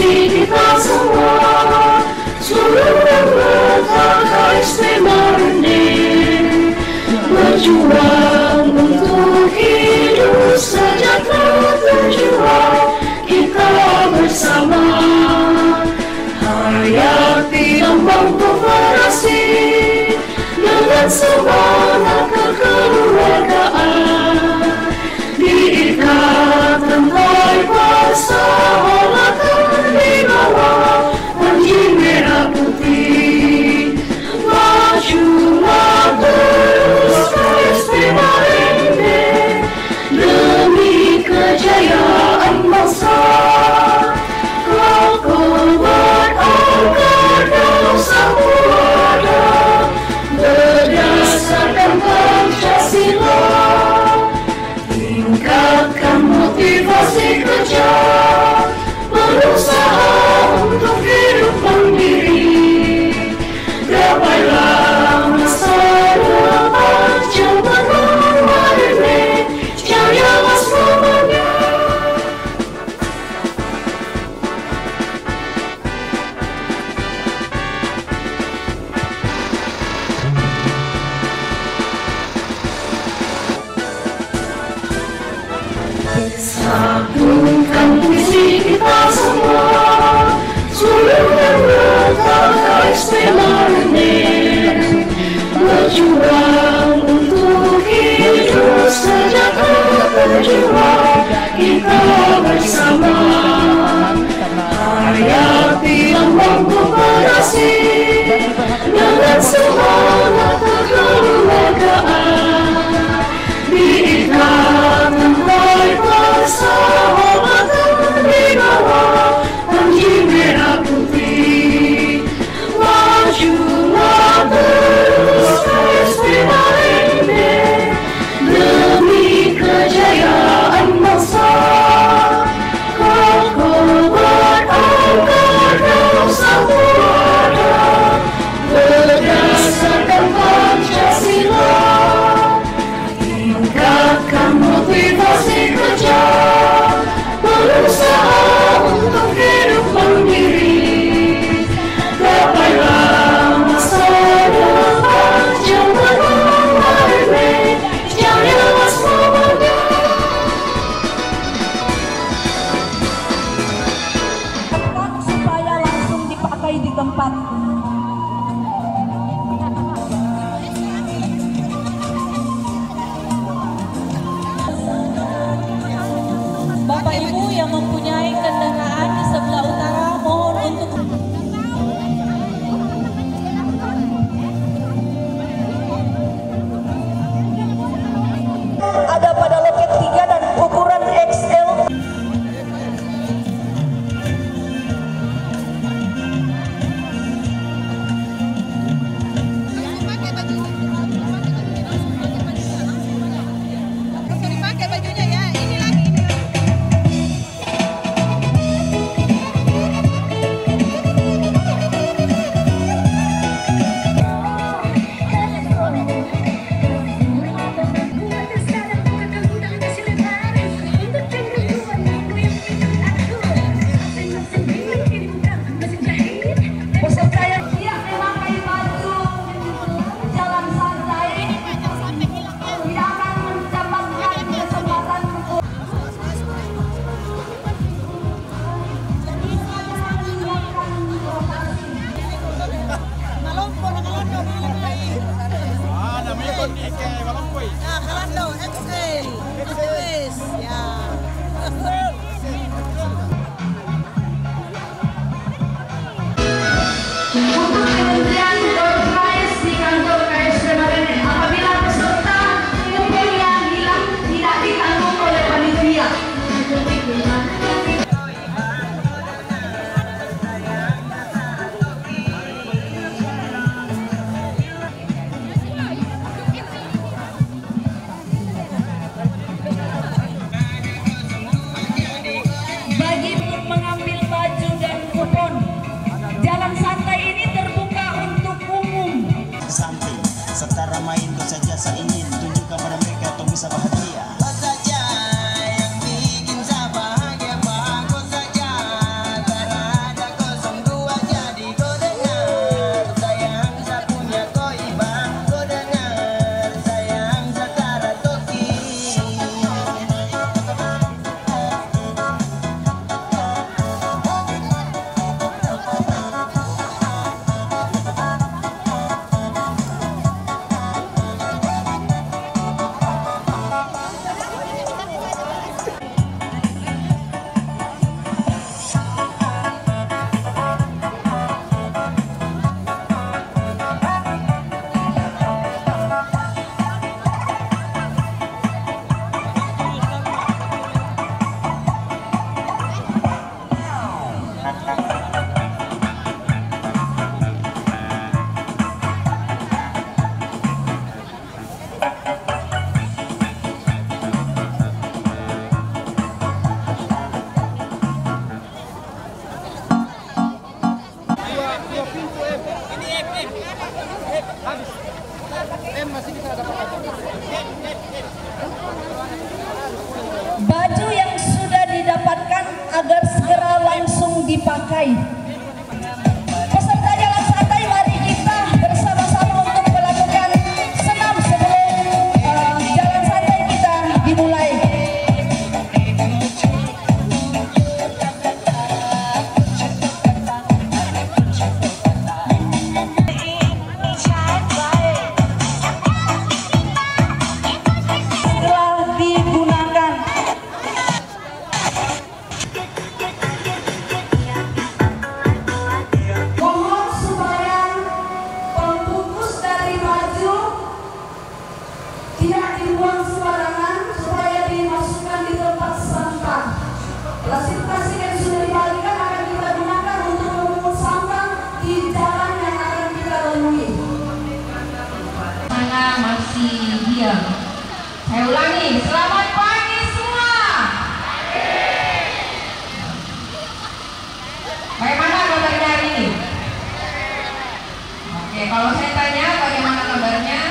visi kita semua, seluruh anggota istimewa ini berjuang untuk hidup sejahtera, berjuang kita bersama. Hayati lambang kooperasi dengan semangat kekeluargaan, diikat tali persahabatan di bawah bendera merah putih. Majulah terus istimewa ini demi kejayaan bangsa. Berdasarkan Pancasila, tingkatkan motivasi kerja, berusaha untuk hidup mandiri, gapailah masa depan jangan remeh, jayalah semuanya. Satukan visi kita semua, seluruh anggota istimewa ini berjuang untuk hidup sejahtera, berjuang kita bersama. Hayati lambang kooperasi dengan semangat kekeluargaan, diikat tali persahabatan di bawah bendera merah putih. Majulah terus istimewa ini demi kejayaan bangsa. Kokoh angkat satu ada berdasarkan Pancasila, tingkatkan motivasi kerja, berusaha untuk hidup mandiri, gapailah masa depan jangan remeh, jayalah semuanya. Supaya langsung dipakai di tempat. Bapak Ibu yang mempunyai kendaraan di sebelah utara, mohon untuk ada pada loket 3 dan ukuran XL. Baju yang sudah didapatkan agar segera langsung dipakai. Peserta jalan santai, mari kita bersama-sama untuk melakukan senam sebelum jalan santai kita dimulai. Tidak dibuang sembarangan supaya dimasukkan di tempat sampah. Plastik-plastik yang sudah dibalikan akan kita gunakan untuk memungut sampah di jalan yang akan kita lalui. Mana masih diam? Saya ulangi, selamat pagi semua. Bagaimana kabarnya hari ini? Oke, kalau saya tanya bagaimana kabarnya?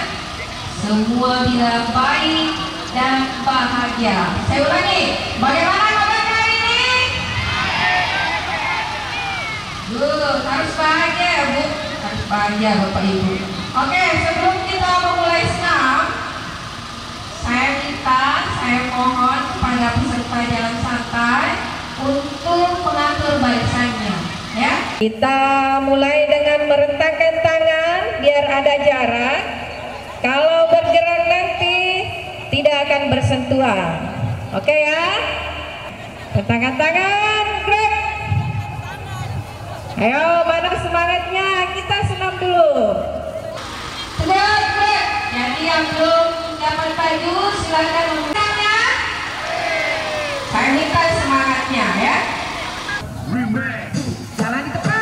Semua bilang baik dan bahagia. Saya ulangi, bagaimana kabarnya hari ini? Good, harus bahagia ya Bu, harus bahagia Bapak Ibu. Oke, sebelum kita memulai senam, saya mohon kepada peserta jalan santai untuk mengatur barisannya, ya. Kita mulai dengan merentangkan tangan biar ada jarak. Kalau bergerak nanti tidak akan bersentuhan. Oke ya? Rentangkan tangan, gerak. Ayo, mana semangatnya? Kita senam dulu. Sudah, gerak. Jadi yang belum dapat baju silakan menggunakannya. Saya minta semangatnya ya. Jalan di depan.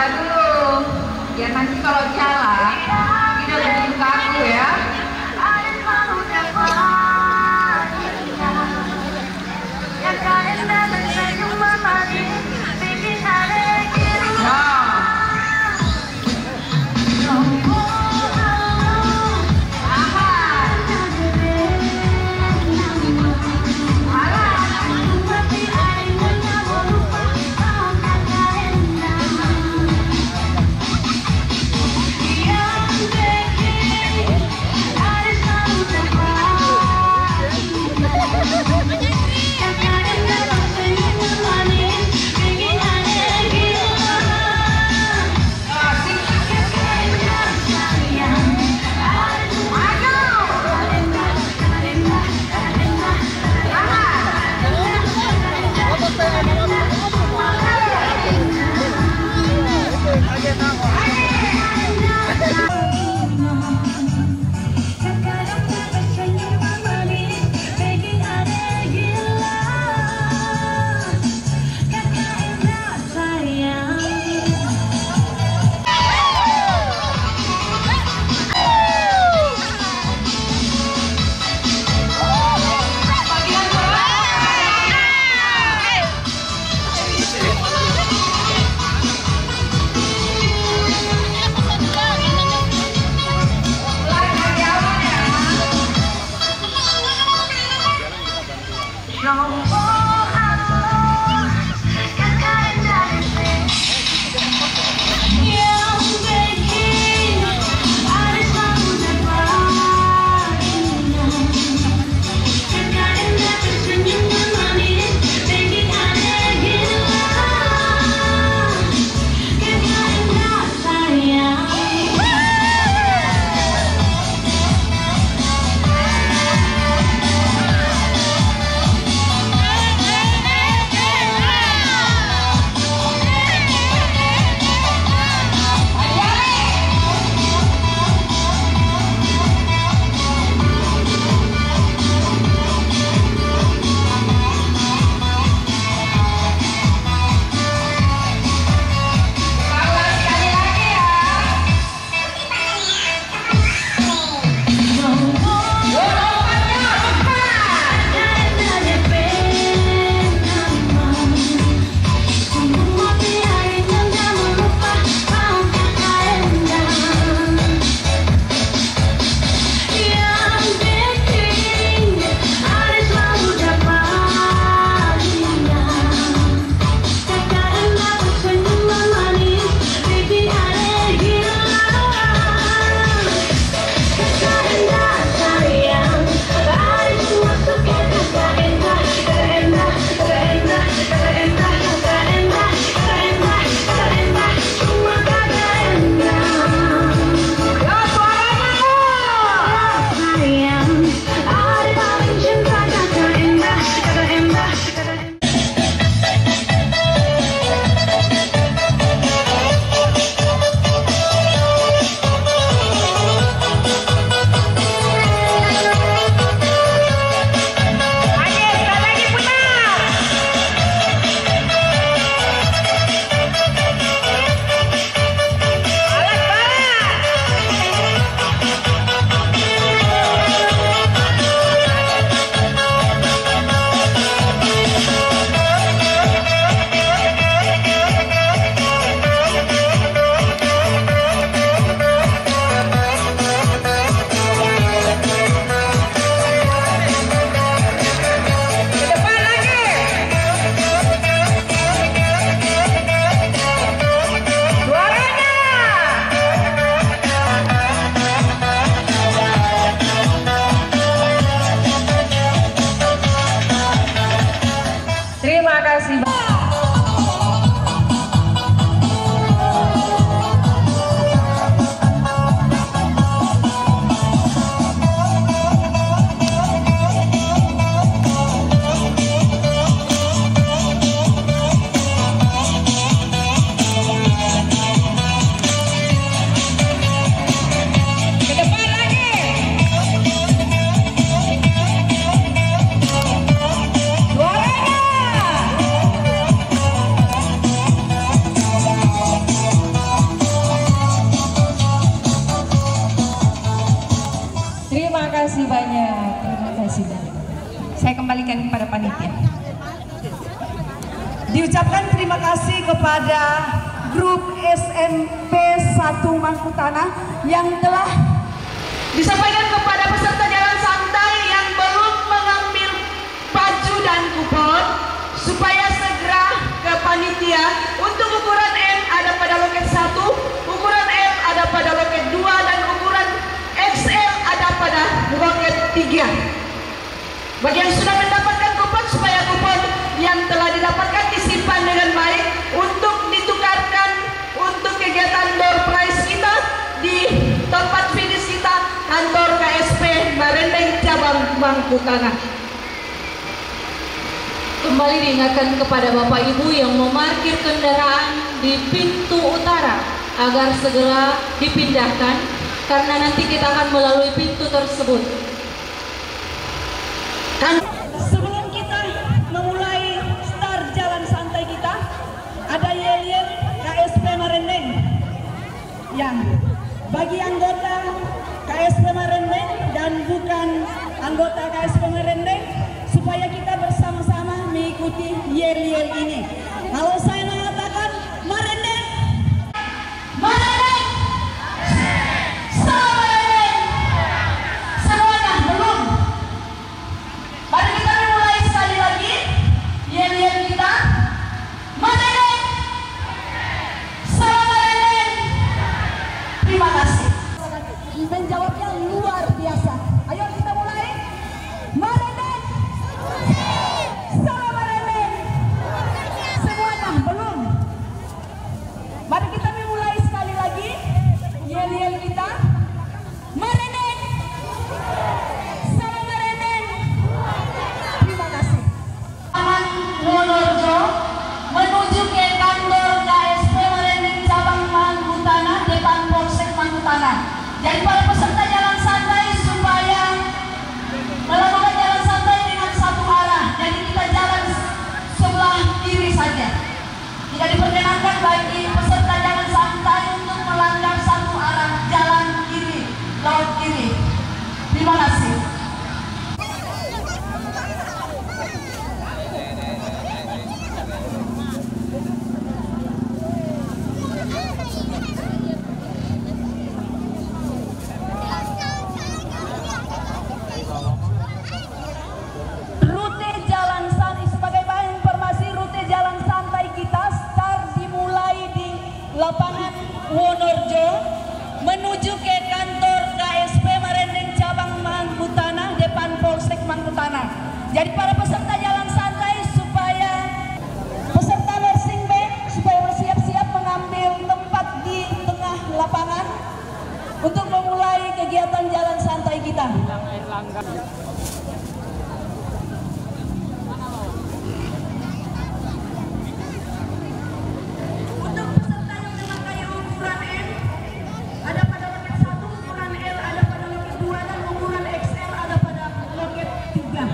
sabar dulu. Biar nanti kalau jalan, tidak lebih kaku ya. kepada panitia. Diucapkan terima kasih kepada grup SMP 1 Mangkutana yang telah Disampaikan kepada peserta jalan santai yang belum mengambil baju dan kupon supaya segera ke panitia. Untuk ukuran M ada pada loket 1, ukuran L ada pada loket 2, dan ukuran XL ada pada loket 3. Bagi yang sudah mendapatkan kupon, supaya kupon yang telah didapatkan disimpan dengan baik untuk ditukarkan untuk kegiatan door prize kita di tempat finish kita, kantor KSP Marendeng cabang Mangkutana. Kembali diingatkan kepada Bapak Ibu yang memarkir kendaraan di pintu utara agar segera dipindahkan karena nanti kita akan melalui pintu tersebut. Sebelum kita memulai start jalan santai kita, ada yel-yel KSP Marendeng yang bagi anggota KSP Marendeng dan bukan anggota KSP Marendeng, supaya kita bersama-sama mengikuti yel-yel ini. Kalau saya mengatakan Marendeng, Marendeng, salam Marendeng. Semuanya belum? Mari kita mulai sekali lagi yel-yel kita. Marendeng, salam Marendeng. Terima kasih. Menjawabnya luar biasa. Ayo kita mulai. Marendeng, salam Marendeng. Semuanya belum? Mari kita memulai sekali lagi yel-yel kita. Marendeng, salam Marendeng. Terima kasih. Taman Wonorejo menuju ke kantor KSP Marendeng cabang Mangkutana depan Polsek Mangkutana. Jadi para peserta jalan santai supaya melakukan jalan santai dengan satu arah. Jadi kita jalan sebelah kiri saja. Tidak diperkenankan bagi peserta jalan santai untuk melanggar satu arah jalan kiri, laut kiri. Terima kasih. Rute jalan santai, sebagai bahan informasi, rute jalan santai kita start dimulai di lapangan Wonorejo menuju ke kantor KSP Marendeng cabang Mangkutana depan Polsek Mangkutana. Jadi para peserta jalan santai supaya peserta nursing band supaya bersiap-siap mengambil tempat di tengah lapangan untuk memulai kegiatan jalan santai kita. Untuk peserta yang memakai ukuran M ada pada loket 1, ukuran L ada pada loket 2, dan ukuran XL ada pada loket 3.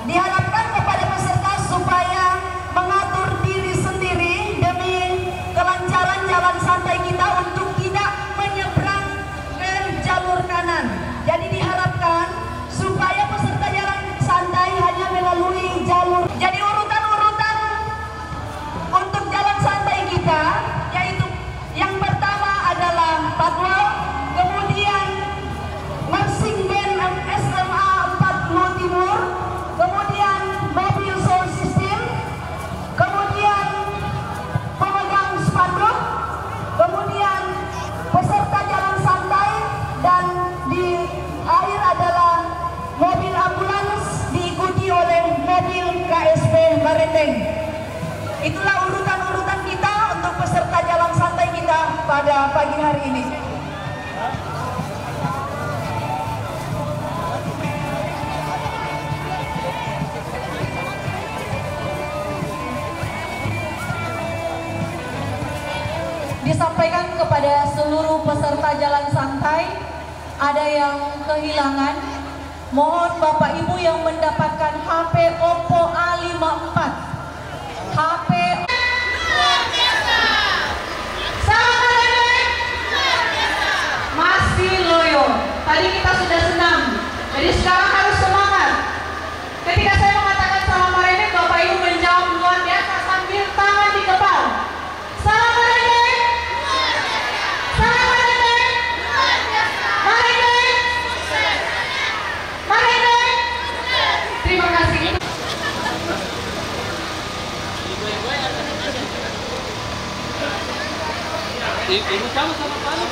Diharapkan kepada peserta supaya mengatur diri sendiri demi kelancaran jalan santai kita untuk tidak menyeberang ke jalur kanan. Jadi diharapkan supaya peserta jalan santai hanya melalui jalur. Jadi urutan-urutan untuk jalan santai kita yaitu yang pertama adalah patwal, kemudian marching band SMA 40 Timur, kemudian mobil sound system, kemudian pemegang spanduk, kemudian peserta jalan santai, dan di akhir adalah mobil ambulans diikuti oleh mobil KSP Bareteng. Itulah urutan-urutan kita untuk peserta jalan santai kita pada pagi hari ini. Disampaikan kepada seluruh peserta jalan santai, ada yang kehilangan. Mohon Bapak Ibu yang mendapatkan HP Oppo A54, HP masih loyo. Tadi kita sudah senang, jadi sekarang harus semangat. Ketika saya mengatakan salam Marene, Bapak Ibu menjawab luar biasa sambil tangan di kepala. Salam Marene, salam Marene, Marene, Marene. Terima kasih. Ibu kamu sama kamu.